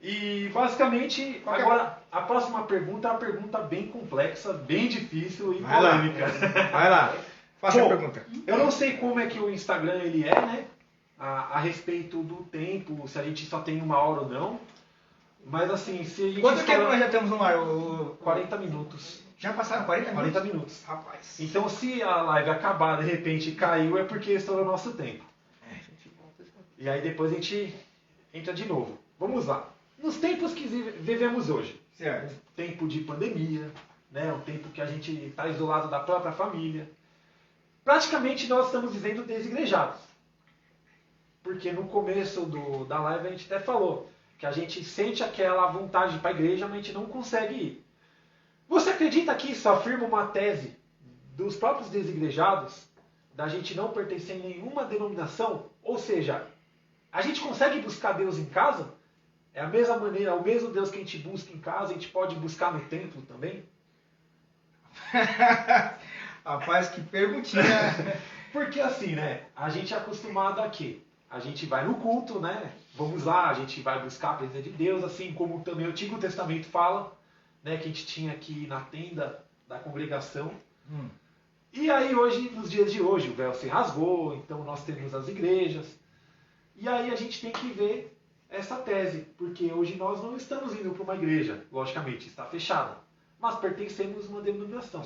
E basicamente, agora a próxima pergunta é uma pergunta bem complexa, bem difícil e polêmica. Vai lá, faça a pergunta. Eu não sei como é que o Instagram ele é, né? A respeito do tempo, se a gente só tem 1 hora ou não. Mas assim, se a gente... Quanto tempo nós já temos no ar? 40 minutos. Já passaram 40 minutos? 40 minutos. Rapaz. Então se a live acabar, de repente caiu, é porque estourou o nosso tempo. E aí depois a gente entra de novo. Vamos lá. Nos tempos que vivemos hoje. Certo. Um tempo de pandemia, né? Um tempo que a gente está isolado da própria família. Praticamente nós estamos vivendo desigrejados. Porque no começo da live a gente até falou que a gente sente aquela vontade de ir para a igreja, mas a gente não consegue ir. Você acredita que isso afirma uma tese dos próprios desigrejados, da gente não pertencer em nenhuma denominação? Ou seja, a gente consegue buscar Deus em casa? É a mesma maneira, o mesmo Deus que a gente busca em casa, a gente pode buscar no templo também? Rapaz, que perguntinha. Porque assim, né? A gente é acostumado a quê? A gente vai no culto, né? Vamos lá, a gente vai buscar a presença de Deus, assim como também o Antigo Testamento fala, né? Que a gente tinha aqui na tenda da congregação. E aí hoje, nos dias de hoje, o véu se rasgou, então nós temos as igrejas. E aí a gente tem que ver essa tese, porque hoje nós não estamos indo para uma igreja, logicamente, está fechada, mas pertencemos a uma denominação.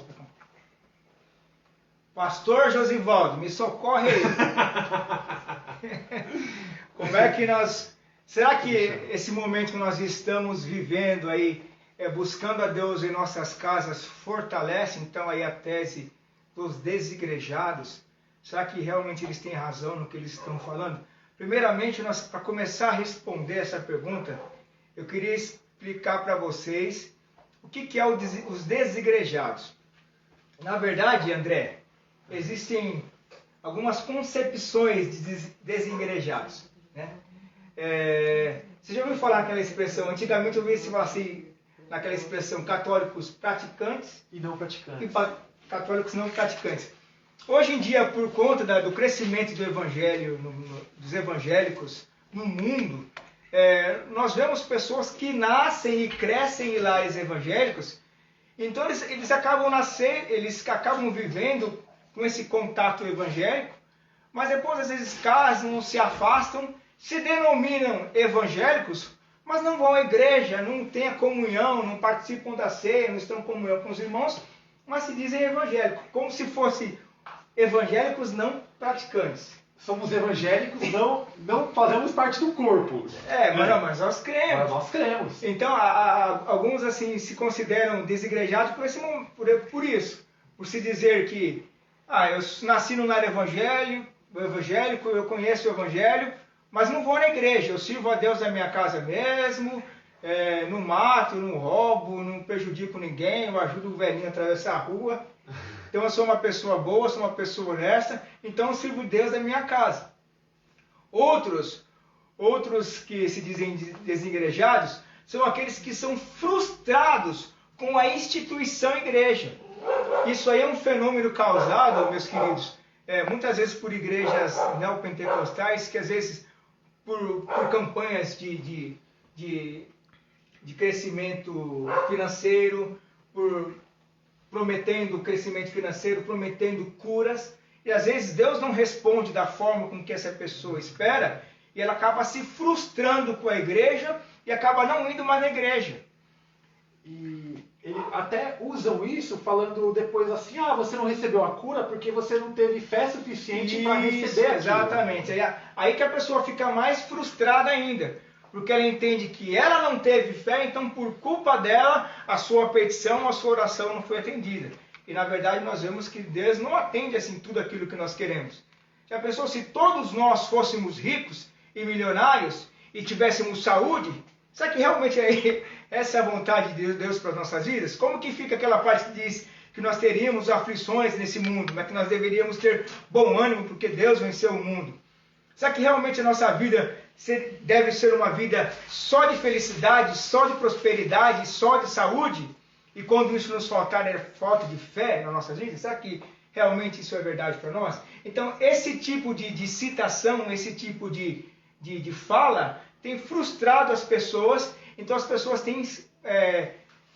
Pastor Josivaldo, me socorre aí. Como é que nós... Será que esse momento que nós estamos vivendo aí, buscando a Deus em nossas casas, fortalece então aí a tese dos desigrejados? Será que realmente eles têm razão no que eles estão falando? Primeiramente, para começar a responder essa pergunta, eu queria explicar para vocês o que é os desigrejados. Na verdade, André, existem algumas concepções de desigrejados, né? Você já ouviu falar aquela expressão? Antigamente eu ouvia se falar assim, naquela expressão, católicos praticantes E não praticantes. e católicos não praticantes. Hoje em dia, por conta do crescimento do evangelho, dos evangélicos no mundo, nós vemos pessoas que nascem e crescem em lares evangélicos, então eles acabam vivendo com esse contato evangélico, mas depois às vezes casam, se afastam, se denominam evangélicos, mas não vão à igreja, não têm a comunhão, não participam da ceia, não estão em comunhão com os irmãos, mas se dizem evangélicos, como se fossem evangélicos não praticantes. Somos evangélicos, não fazemos parte do corpo. Mas nós cremos. Mas nós cremos. Então, alguns assim se consideram desigrejados por isso. Por se dizer que eu nasci no lar evangélico, eu conheço o evangelho, mas não vou na igreja. Eu sirvo a Deus na minha casa mesmo, não mato, não roubo, não prejudico ninguém, eu ajudo o velhinho a atravessar a rua. Então eu sou uma pessoa boa, sou uma pessoa honesta, então eu sirvo Deus na minha casa. Outros que se dizem desigrejados são aqueles que são frustrados com a instituição igreja. Isso aí é um fenômeno causado, meus queridos, muitas vezes por igrejas neopentecostais, que às vezes por campanhas de crescimento financeiro, prometendo crescimento financeiro, prometendo curas, e às vezes Deus não responde da forma com que essa pessoa espera, e ela acaba se frustrando com a igreja e acaba não indo mais na igreja. E eles até usam isso falando depois assim, você não recebeu a cura porque você não teve fé suficiente para receber aquilo. Exatamente. Aí que a pessoa fica mais frustrada ainda, porque ela entende que ela não teve fé, então por culpa dela, a sua petição, a sua oração não foi atendida. E na verdade nós vemos que Deus não atende assim tudo aquilo que nós queremos. Já pensou se todos nós fôssemos ricos e milionários e tivéssemos saúde? Será que realmente essa é a vontade de Deus para as nossas vidas? Como que fica aquela parte que diz que nós teríamos aflições nesse mundo, mas que nós deveríamos ter bom ânimo porque Deus venceu o mundo? Será que realmente a nossa vida deve ser uma vida só de felicidade, só de prosperidade, só de saúde? E quando isso nos faltar, é falta de fé na nossa vida? Será que realmente isso é verdade para nós? Então, esse tipo de citação, esse tipo de fala, tem frustrado as pessoas. Então, as pessoas têm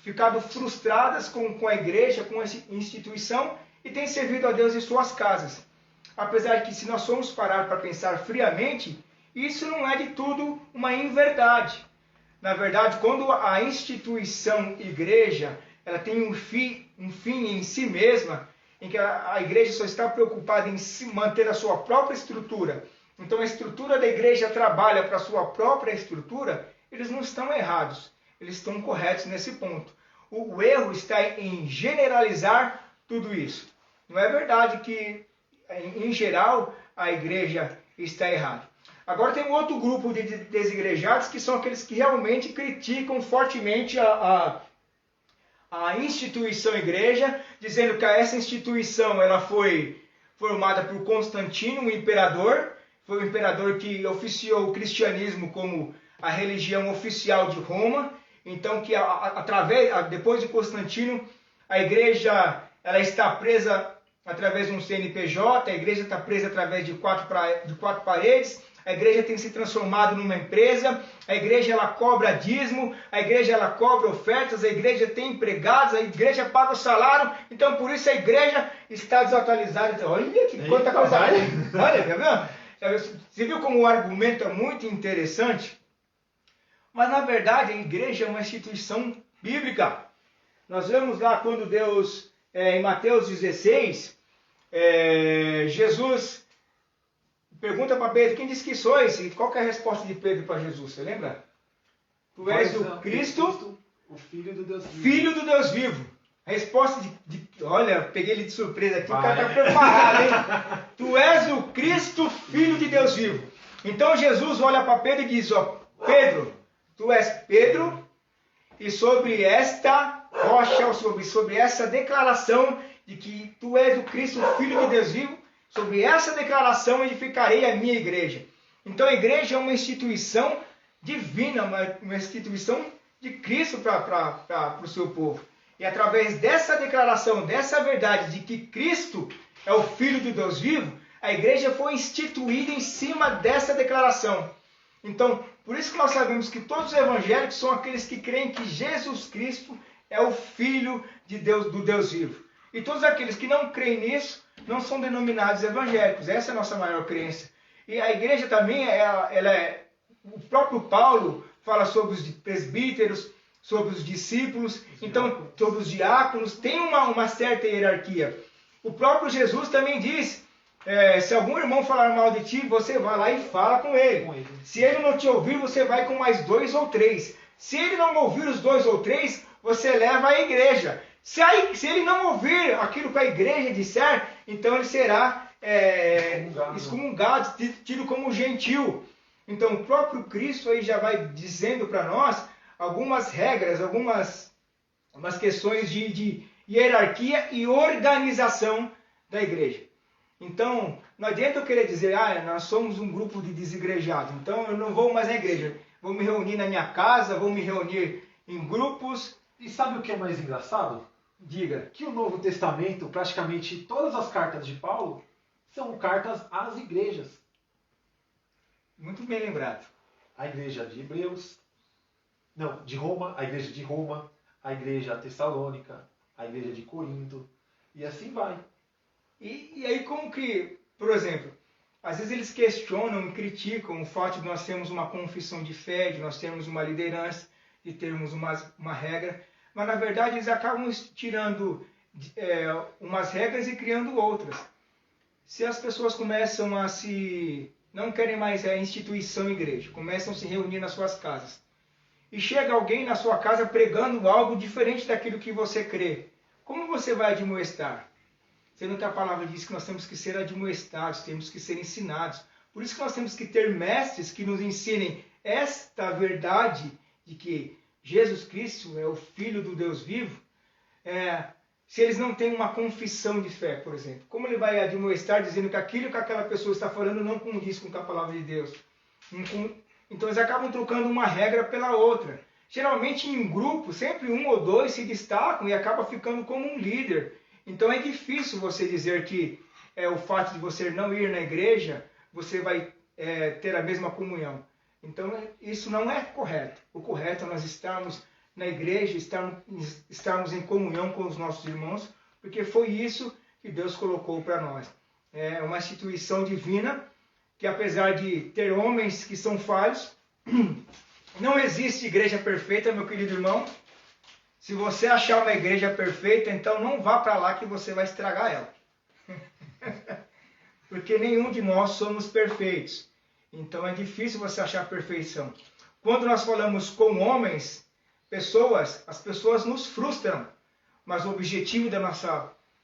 ficado frustradas com a igreja, com essa instituição, e têm servido a Deus em suas casas. Apesar de que, se nós formos parar para pensar friamente, isso não é de tudo uma inverdade. Na verdade, quando a instituição igreja ela tem um fim em si mesma, em que a igreja só está preocupada em manter a sua própria estrutura, então a estrutura da igreja trabalha para a sua própria estrutura, eles não estão errados, eles estão corretos nesse ponto. O erro está em generalizar tudo isso. Não é verdade que, em geral, a igreja está errada. Agora tem um outro grupo de desigrejados que são aqueles que realmente criticam fortemente a instituição igreja, dizendo que essa instituição ela foi formada por Constantino, um imperador. Foi o imperador que oficiou o cristianismo como a religião oficial de Roma. Então, que depois de Constantino, a igreja ela está presa através de um CNPJ, a igreja está presa através de quatro paredes, a igreja tem se transformado numa empresa, a igreja ela cobra dízimo, a igreja ela cobra ofertas, a igreja tem empregados, a igreja paga o salário, então por isso a igreja está desatualizada. Olha que quanta coisa! Olha, tá vendo? Você viu como o argumento é muito interessante? Mas na verdade a igreja é uma instituição bíblica. Nós vemos lá quando Deus, em Mateus 16, Jesus pergunta para Pedro, quem diz que sois? E qual que é a resposta de Pedro para Jesus? Você lembra? Tu és o Cristo, o Filho do Deus vivo. Filho do Deus vivo. A resposta olha, peguei ele de surpresa aqui, o cara está preparado, hein? Tu és o Cristo, Filho de Deus vivo. Então Jesus olha para Pedro e diz, Pedro, tu és Pedro, e sobre esta rocha, sobre essa declaração de que tu és o Cristo, o Filho de Deus vivo, sobre essa declaração edificarei a minha igreja. Então a igreja é uma instituição divina, uma instituição de Cristo para o seu povo. E através dessa declaração, dessa verdade de que Cristo é o Filho de Deus vivo, a igreja foi instituída em cima dessa declaração. Então, por isso que nós sabemos que todos os evangélicos são aqueles que creem que Jesus Cristo é o Filho de Deus, do Deus vivo. E todos aqueles que não creem nisso não são denominados evangélicos. Essa é a nossa maior crença. E a igreja também, o próprio Paulo fala sobre os presbíteros, sobre os discípulos, então sobre os diáconos, tem uma certa hierarquia. O próprio Jesus também diz, se algum irmão falar mal de ti, você vai lá e fala com ele. Se ele não te ouvir, você vai com mais 2 ou 3. Se ele não ouvir os 2 ou 3, você leva à igreja. Se ele não ouvir aquilo que a igreja disser, então ele será excomungado, tido como gentil. Então o próprio Cristo aí já vai dizendo para nós algumas regras, algumas questões de hierarquia e organização da igreja. Então, não adianta eu querer dizer, nós somos um grupo de desigrejados, então eu não vou mais na igreja. Vou me reunir na minha casa, vou me reunir em grupos. E sabe o que é mais engraçado? Diga. Que o Novo Testamento, praticamente todas as cartas de Paulo, são cartas às igrejas. Muito bem lembrado. A igreja de Hebreus, de Roma, a igreja de Roma, a igreja tessalônica, a igreja de Corinto, e assim vai. E aí como que, por exemplo, às vezes eles questionam e criticam o fato de nós termos uma confissão de fé, de nós termos uma liderança, de termos uma regra, mas na verdade eles acabam tirando umas regras e criando outras. Se as pessoas começam não querem mais a instituição igreja, começam a se reunir nas suas casas, e chega alguém na sua casa pregando algo diferente daquilo que você crê, como você vai admoestar? Sendo que a palavra diz que nós temos que ser admoestados, temos que ser ensinados. Por isso que nós temos que ter mestres que nos ensinem esta verdade de que Jesus Cristo é o Filho do Deus vivo. Se eles não têm uma confissão de fé, por exemplo, como ele vai admoestar dizendo que aquilo que aquela pessoa está falando não condiz com a palavra de Deus? Então eles acabam trocando uma regra pela outra. Geralmente em grupo, sempre 1 ou 2 se destacam e acaba ficando como um líder. Então é difícil você dizer que o fato de você não ir na igreja, você vai ter a mesma comunhão. Então isso não é correto. O correto é nós estarmos na igreja, estarmos em comunhão com os nossos irmãos, porque foi isso que Deus colocou para nós. É uma instituição divina que, apesar de ter homens que são falhos, não existe igreja perfeita, meu querido irmão. Se você achar uma igreja perfeita, então não vá para lá que você vai estragar ela. Porque nenhum de nós somos perfeitos. Então é difícil você achar perfeição. Quando nós falamos com homens, as pessoas nos frustram. Mas o objetivo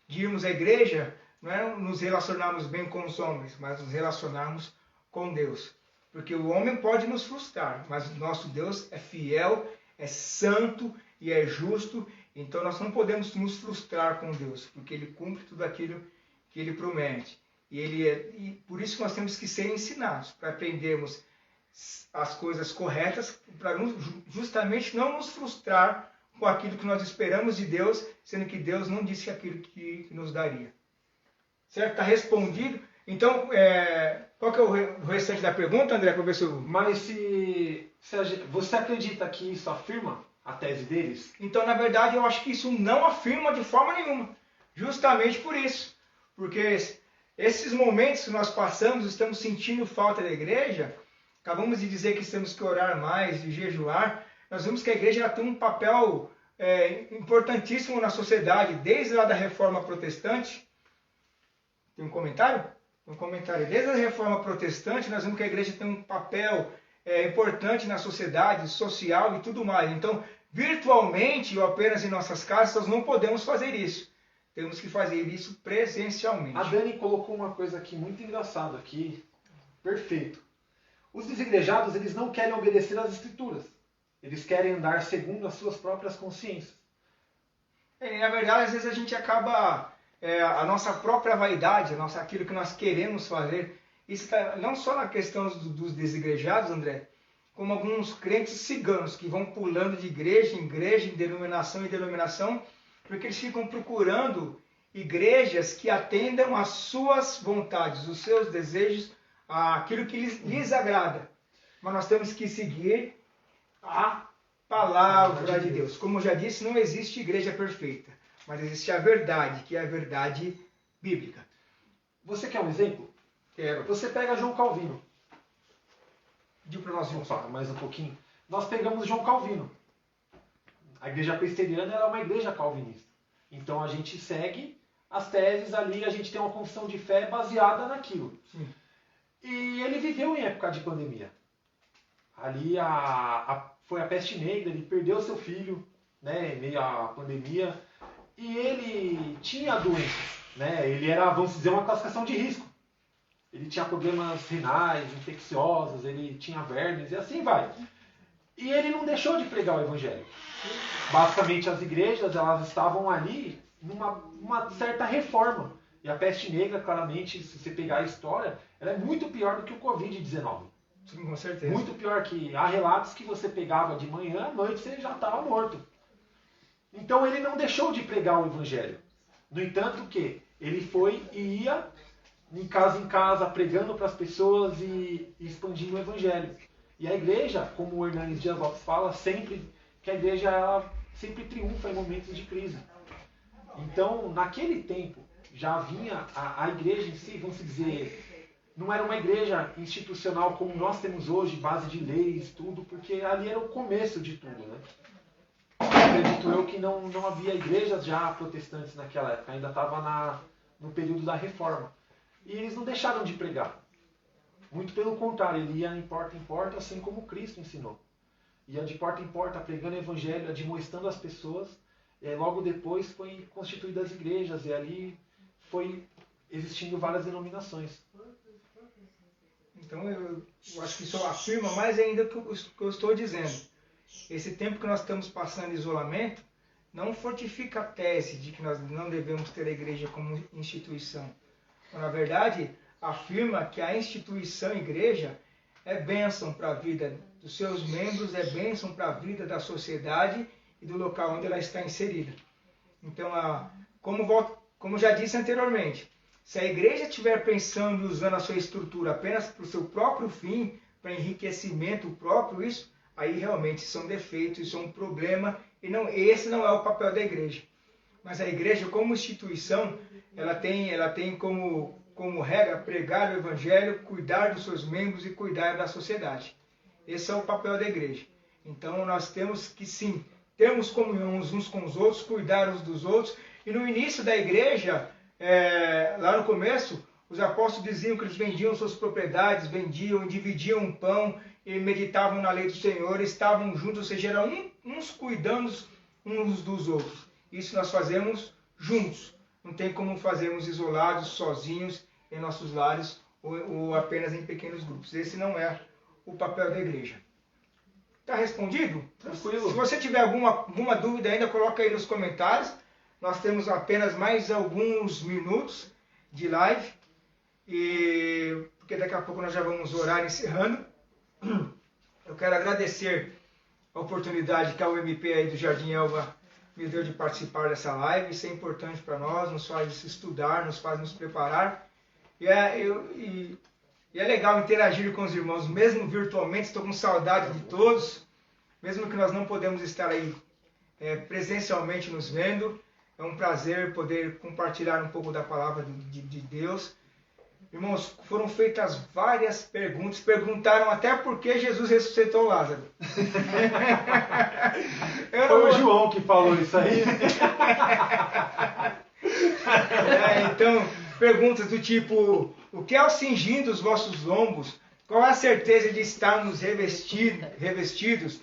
de irmos à igreja não é nos relacionarmos bem com os homens, mas nos relacionarmos com Deus. Porque o homem pode nos frustrar, mas o nosso Deus é fiel, é santo e é justo, então nós não podemos nos frustrar com Deus, porque Ele cumpre tudo aquilo que Ele promete. E por isso que nós temos que ser ensinados, para aprendermos as coisas corretas, para justamente não nos frustrar com aquilo que nós esperamos de Deus, sendo que Deus não disse aquilo que nos daria. Certo? Está respondido? Então, qual que é o restante da pergunta, André, professor? Mas se você acredita que isso afirma a tese deles? Então, na verdade, eu acho que isso não afirma de forma nenhuma. Justamente por isso. Porque esses momentos que nós passamos, estamos sentindo falta da igreja, acabamos de dizer que temos que orar mais, de jejuar, nós vemos que a igreja tem um papel importantíssimo na sociedade, desde lá da Reforma Protestante. Tem um comentário? Um comentário. Desde a Reforma Protestante, nós vemos que a igreja tem um papel importante na sociedade, social e tudo mais. Então, virtualmente ou apenas em nossas casas, nós não podemos fazer isso. Temos que fazer isso presencialmente. A Dani colocou uma coisa aqui muito engraçada aqui. Perfeito. Os desigrejados, eles não querem obedecer às escrituras. Eles querem andar segundo as suas próprias consciências. Na verdade, às vezes a gente acaba a nossa própria vaidade, aquilo que nós queremos fazer. Isso está não só na questão dos desigrejados, André, como alguns crentes ciganos que vão pulando de igreja em igreja, em denominação em denominação, porque eles ficam procurando igrejas que atendam às suas vontades, os seus desejos, aquilo que lhes agrada. Mas nós temos que seguir a palavra de Deus. Como eu já disse, não existe igreja perfeita, mas existe a verdade, que é a verdade bíblica. Você quer um exemplo? Quero. Você pega João Calvino. Digo para nós Opa, mais um pouquinho. Nós pegamos João Calvino. A igreja presbiteriana era uma igreja calvinista. Então a gente segue as teses ali, a gente tem uma confissão de fé baseada naquilo. Sim. E ele viveu em época de pandemia. Ali foi a peste negra, ele perdeu seu filho, né, em meio à pandemia. E ele tinha doenças, né? Ele era, vamos dizer, uma classificação de risco. Ele tinha problemas renais, infecciosos, ele tinha vermes e assim vai. E ele não deixou de pregar o evangelho. Basicamente as igrejas, elas estavam ali numa certa reforma. E a peste negra, claramente, se você pegar a história, ela é muito pior do que o Covid-19. Sim, com certeza. Muito pior que há relatos que você pegava de manhã, à noite você já estava morto. Então ele não deixou de pregar o evangelho. No entanto que ele foi e ia em casa pregando para as pessoas e expandindo o evangelho. E a igreja, como o Hernandes Dias Lopes fala, que a igreja ela sempre triunfa em momentos de crise. Então, naquele tempo, já vinha a igreja em si, vamos dizer, não era uma igreja institucional como nós temos hoje, base de leis, tudo, porque ali era o começo de tudo, né? Acredito eu que não havia igrejas já protestantes naquela época, ainda estava no período da reforma. E eles não deixaram de pregar. Muito pelo contrário, ele ia em porta, assim como Cristo ensinou. Ia de porta em porta, pregando o evangelho, admoestando as pessoas. E logo depois foi constituídas as igrejas, e ali foi existindo várias denominações. Então eu acho que isso afirma mais ainda o que eu estou dizendo. Esse tempo que nós estamos passando de isolamento não fortifica a tese de que nós não devemos ter a igreja como instituição. Na verdade, afirma que a instituição igreja é bênção para a vida dos seus membros, é bênção para a vida da sociedade e do local onde ela está inserida. Então, como já disse anteriormente, se a igreja estiver pensando e usando a sua estrutura apenas para o seu próprio fim, para enriquecimento próprio, aí realmente são defeitos, isso é um problema, e esse não é o papel da igreja. Mas a igreja, como instituição, ela tem como regra pregar o evangelho, cuidar dos seus membros e cuidar da sociedade. Esse é o papel da igreja. Então nós temos que sim, termos comunhão uns com os outros, cuidar uns dos outros. E no início da igreja, lá no começo, os apóstolos diziam que eles vendiam suas propriedades, dividiam o pão, e meditavam na lei do Senhor, estavam juntos, ou seja, eram uns cuidando uns dos outros. Isso nós fazemos juntos. Não tem como fazermos isolados, sozinhos, em nossos lares, ou apenas em pequenos grupos. Esse não é o papel da igreja. Está respondido? Tranquilo. Se você tiver alguma dúvida ainda, coloca aí nos comentários. Nós temos apenas mais alguns minutos de live, porque daqui a pouco nós já vamos orar encerrando. Eu quero agradecer a oportunidade que a UMP aí do Jardim Elba me deu de participar dessa live. Isso é importante para nós, nos faz estudar, nos faz nos preparar. E é legal interagir com os irmãos, mesmo virtualmente. Estou com saudade de todos, mesmo que nós não podemos estar aí presencialmente nos vendo. É um prazer poder compartilhar um pouco da palavra de Deus. Irmãos, foram feitas várias perguntas. Perguntaram até por que Jesus ressuscitou Lázaro. Foi o João que falou isso aí. Então, perguntas do tipo: o que é o cingindo os vossos lombos? Qual é a certeza de estarmos revestidos?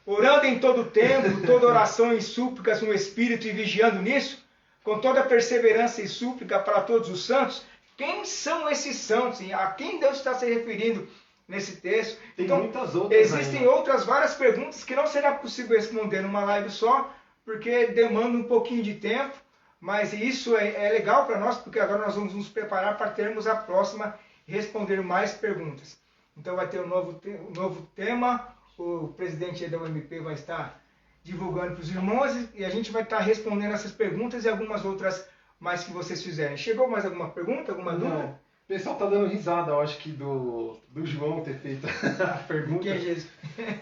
Orando em todo tempo, toda oração e súplicas no Espírito e vigiando nisso, com toda perseverança e súplica para todos os santos. Quem são esses santos? A quem Deus está se referindo nesse texto? Tem então, muitas outras. Existem ainda. outras várias perguntas que não será possível responder numa live só, porque demanda um pouquinho de tempo, Mas isso é legal para nós, porque agora nós vamos nos preparar para termos a próxima e responder mais perguntas. Então vai ter um novo tema, o presidente da UMP vai estar divulgando para os irmãos e a gente vai estar respondendo essas perguntas e algumas outras mais que vocês fizerem. Chegou mais alguma pergunta, alguma dúvida? Não. O pessoal tá dando risada, eu acho que do João ter feito a pergunta. Quem é Jesus?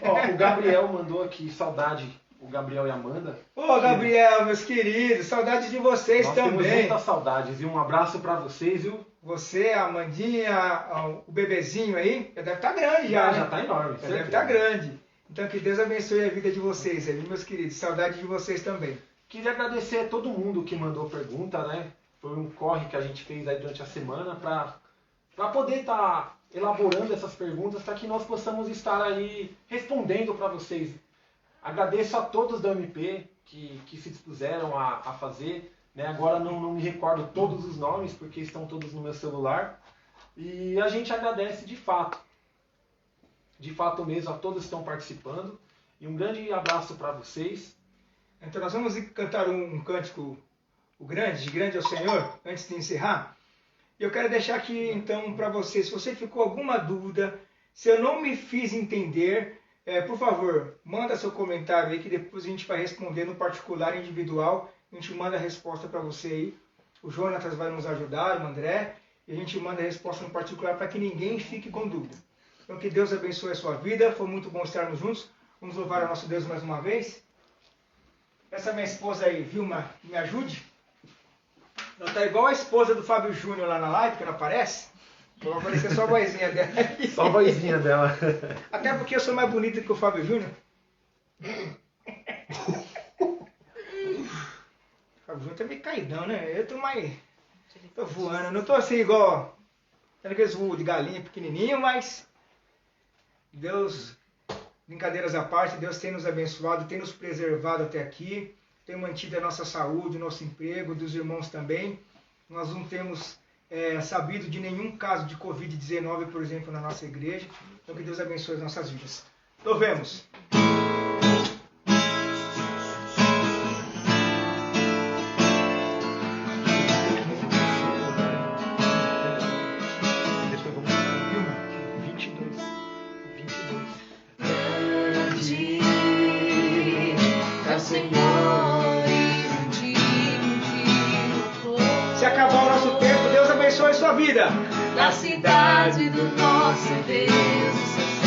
Ó, o Gabriel mandou aqui, saudade, o Gabriel e a Amanda. Ô Gabriel, meus queridos, saudade de vocês Nós temos também. muitas saudades e um abraço para vocês, viu? Você, a Amandinha, o bebezinho aí, já deve estar grande já, né? Já tá enorme. Já deve estar grande. Então que Deus abençoe a vida de vocês aí, meus queridos. Saudade de vocês também. Queria agradecer a todo mundo que mandou pergunta, né? Foi um corre que a gente fez aí durante a semana para poder estar elaborando essas perguntas para que nós possamos estar aí respondendo para vocês. Agradeço a todos da UMP que se dispuseram a fazer. Né? Agora não me recordo todos os nomes porque estão todos no meu celular. E a gente agradece de fato. De fato mesmo a todos que estão participando. E um grande abraço para vocês. Então nós vamos cantar um cântico, o grande, grande é o Senhor, antes de encerrar. Eu quero deixar aqui então para você, se você ficou alguma dúvida, se eu não me fiz entender, por favor, manda seu comentário aí que depois a gente vai responder no particular, individual, a gente manda a resposta para você aí. O Jonatas vai nos ajudar, o André, e a gente manda a resposta no particular para que ninguém fique com dúvida. Então que Deus abençoe a sua vida, foi muito bom estarmos juntos. Vamos louvar o nosso Deus mais uma vez. Essa minha esposa aí, Vilma, me ajude. Ela tá igual a esposa do Fábio Júnior lá na live, que não aparece. Vou aparecer só a vozinha dela. Só a vozinha dela. Até porque eu sou mais bonita que o Fábio Júnior. O Fábio Júnior tá meio caidão, né? Eu tô mais... Tô voando. Eu não tô assim igual... Tem aqueles voos de galinha pequenininho, mas... Deus... Brincadeiras à parte, Deus tem nos abençoado, tem nos preservado até aqui, tem mantido a nossa saúde, o nosso emprego, dos irmãos também. Nós não temos sabido de nenhum caso de Covid-19, por exemplo, na nossa igreja. Então que Deus abençoe as nossas vidas. Louvemos! Se acabar o nosso tempo, Deus abençoe a sua vida. Na cidade do nosso Deus, o seu